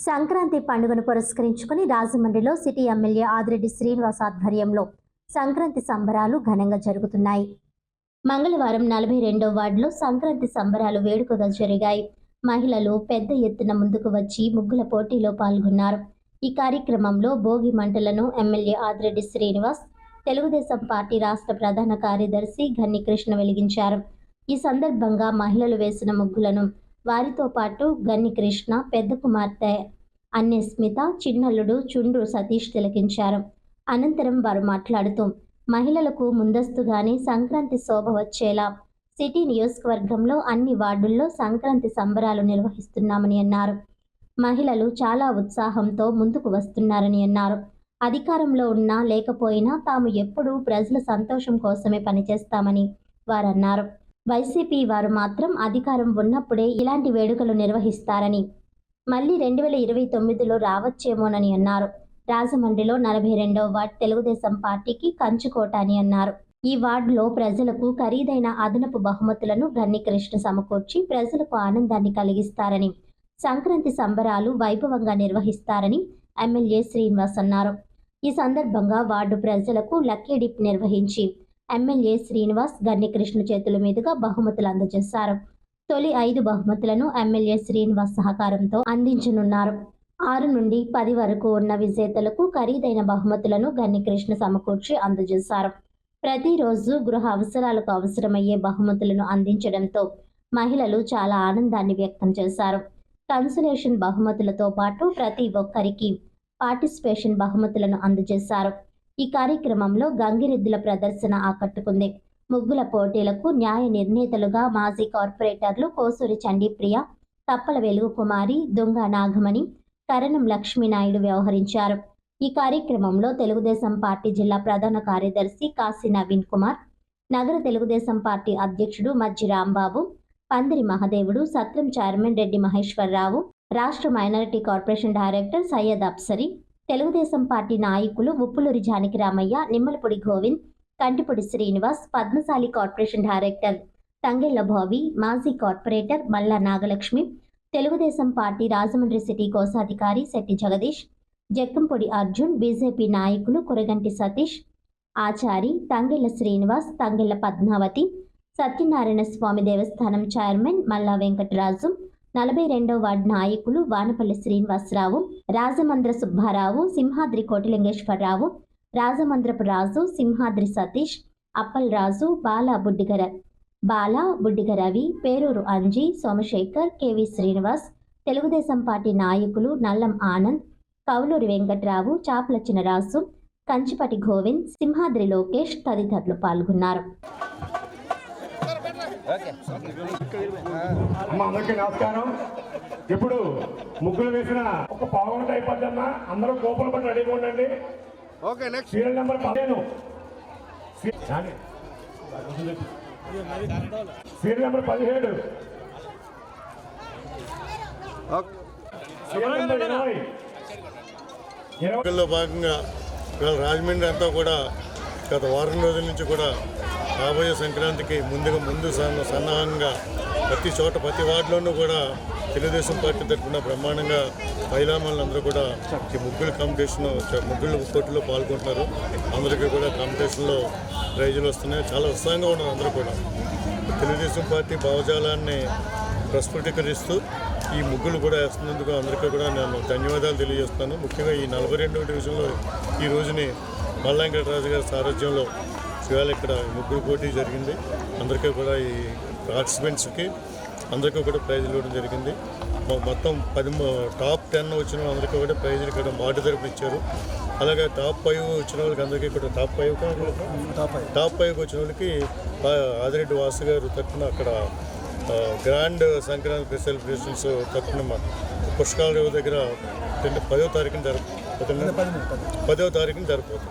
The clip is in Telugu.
సంక్రాంతి పండుగను పురస్కరించుకుని రాజమండ్రిలో సిటీ ఎమ్మెల్యే ఆదిరెడ్డి శ్రీనివాస్ ఆధ్వర్యంలో సంక్రాంతి సంబరాలు ఘనంగా జరుగుతున్నాయి. మంగళవారం 42వ వార్డులో సంక్రాంతి సంబరాలు వేడుకగా జరిగాయి. మహిళలు పెద్ద ఎత్తున ముందుకు వచ్చి ముగ్గుల పోటీలో పాల్గొన్నారు. ఈ కార్యక్రమంలో భోగి మంటలను ఎమ్మెల్యే ఆదిరెడ్డి శ్రీనివాస్, తెలుగుదేశం పార్టీ రాష్ట్ర ప్రధాన కార్యదర్శి గన్ని కృష్ణ వెలిగించారు. ఈ సందర్భంగా మహిళలు వేసిన ముగ్గులను వారితో పాటు గన్ని కృష్ణ, పెద్ద కుమార్తె అన్నే స్మిత, చిన్నల్లుడు చుండ్రు సతీష్ తిలకించారు. అనంతరం వారు మాట్లాడుతూ మహిళలకు ముందస్తుగానే సంక్రాంతి శోభ వచ్చేలా సిటీ నియోజకవర్గంలో అన్ని వార్డుల్లో సంక్రాంతి సంబరాలు నిర్వహిస్తున్నామని అన్నారు. మహిళలు చాలా ఉత్సాహంతో ముందుకు వస్తున్నారని అన్నారు. అధికారంలో ఉన్నా లేకపోయినా తాము ఎప్పుడూ ప్రజల సంతోషం కోసమే పనిచేస్తామని వారన్నారు. వైసీపీ వారు మాత్రం అధికారం ఉన్నప్పుడే ఇలాంటి వేడుకలు నిర్వహిస్తారని, మళ్ళీ 2029లో రావచ్చేమోనని అన్నారు. రాజమండ్రిలో 42వ వార్డు తెలుగుదేశం పార్టీకి కంచుకోట అని అన్నారు. ఈ వార్డులో ప్రజలకు ఖరీదైన అదనపు బహుమతులను గన్ని కృష్ణ సమకూర్చి ప్రజలకు ఆనందాన్ని కలిగిస్తారని, సంక్రాంతి సంబరాలు వైభవంగా నిర్వహిస్తారని ఎమ్మెల్యే శ్రీనివాస్ అన్నారు. ఈ సందర్భంగా వార్డు ప్రజలకు లక్కీ డిప్ నిర్వహించి ఎమ్మెల్యే శ్రీనివాస్ గన్ని కృష్ణ చేతుల మీదుగా బహుమతులు అందజేశారు. తొలి 5 బహుమతులను ఎమ్మెల్యే శ్రీనివాస్ సహకారంతో అందించనున్నారు. 6 నుండి 10 వరకు ఉన్న విజేతలకు ఖరీదైన బహుమతులను గన్ని కృష్ణ సమకూర్చి అందజేశారు. ప్రతిరోజు గృహ అవసరాలకు అవసరమయ్యే బహుమతులను అందించడంతో మహిళలు చాలా ఆనందాన్ని వ్యక్తం చేశారు. కన్సలేషన్ బహుమతులతో పాటు ప్రతి ఒక్కరికి పార్టిసిపేషన్ బహుమతులను అందజేశారు. ఈ కార్యక్రమంలో గంగిరెద్దుల ప్రదర్శన ఆకట్టుకుంది. ముగ్గుల పోటీలకు న్యాయ నిర్ణేతలుగా మాజీ కార్పొరేటర్లు కోసూరి చండీప్రియ, తప్పల వెలుగు కుమారి, దొంగ నాగమణి, కరణం లక్ష్మీనాయుడు వ్యవహరించారు. ఈ కార్యక్రమంలో తెలుగుదేశం పార్టీ జిల్లా ప్రధాన కార్యదర్శి కాశీ నవీన్ కుమార్, నగర తెలుగుదేశం పార్టీ అధ్యక్షుడు మజ్జి రాంబాబు, పందిరి మహదేవుడు, సత్రం చైర్మన్ రెడ్డి మహేశ్వరరావు, రాష్ట్ర minority corporation director Syed Apsari, Telugu Desam party నాయకులు ఉప్పులూరి జానకి రామయ్య, నిమ్మలపూడి గోవింద్, కంటిపూడి శ్రీనివాస్, పద్మశాలి కార్పొరేషన్ డైరెక్టర్ తంగెళ్ల భోవి, మాజీ corporator Malla Nagalakshmi, Telugu Desam party Rajahmundry city కోశాధికారి శెట్టి జగదీష్, జక్కంపొడి అర్జున్, బీజేపీ నాయకులు కురగంటి సతీష్, ఆచారి, తంగెళ్ల శ్రీనివాస్, తంగెళ్ల పద్మావతి, సత్యనారాయణ స్వామి దేవస్థానం చైర్మన్ మల్లా వెంకటరాజు, 42వ వార్డు నాయకులు వానపల్లి శ్రీనివాసరావు, రాజమండ్ర సుబ్బారావు, సింహాద్రి కోటిలింగేశ్వరరావు, రాజమండ్రపు రాజు, సింహాద్రి సతీష్, అప్పల్ రాజు, బాలా బుడ్డిగ రవి, పేరూరు అంజీ, సోమశేఖర్, కేవి శ్రీనివాస్, తెలుగుదేశం పార్టీ నాయకులు నల్లం ఆనంద్, కౌలూరి వెంకట్రావు, చాపల చినరాజు, కంచిపటి గోవింద్, సింహాద్రి లోకేష్ తదితరులు పాల్గొన్నారు. అందరికీ నమస్కారం. ఇప్పుడు ముగ్గులు వేసిన ఒక పావుగంట అయిపోద్దమ్మా. అందరూ కోపలు పట్టి రెడీగా ఉండండి. Okay, next serial number 15, serial number 17, లో భాగంగా ఇవాళ రాజమండ్రి అంతా కూడా గత వారం రోజుల నుంచి కూడా రాబోయే సంక్రాంతికి ముందు సన్నాహంగా ప్రతి చోట ప్రతి వార్డులోనూ కూడా తెలుగుదేశం పార్టీ తరఫున బ్రహ్మాండంగా మహిళామణులందరూ కూడా ఈ ముగ్గుల పోటీలో పాల్గొంటున్నారు. అందరికీ కూడా కాంపిటీషన్లో ప్రైజులు వస్తున్నాయి. చాలా ఉత్సాహంగా ఉన్నారు అందరూ కూడా. తెలుగుదేశం పార్టీ భావజాలాన్ని ప్రస్ఫుటీకరిస్తూ ఈ ముగ్గులు కూడా వేస్తున్నందుకు అందరికీ కూడా నేను ధన్యవాదాలు తెలియజేస్తాను. ముఖ్యంగా ఈ 42వ డివిజన్లో ఈ రోజుని మల్లా వెంకటరాజు గారి సారథ్యంలో ఇవాళ ఇక్కడ ముగ్గురు పోటీ జరిగింది. అందరికీ కూడా ఈ పార్టిసిపెంట్స్కి అందరికీ కూడా ప్రైజులు ఇవ్వడం జరిగింది. మొత్తం టాప్ 10 వచ్చిన అందరికీ కూడా ప్రైజులు ఇక్కడ వార్డు తరపున ఇచ్చారు. అలాగే టాప్ 5 వచ్చిన వాళ్ళకి అందరికీ కూడా టాప్ 5 వచ్చిన వాళ్ళకి ఆదిరెడ్డి వాసు గారు తరఫున అక్కడ గ్రాండ్ సంక్రాంతి సెలబ్రేషన్స్ తరఫున పుష్కరాల దగ్గర 10వ తారీఖున జరుపుతుంది.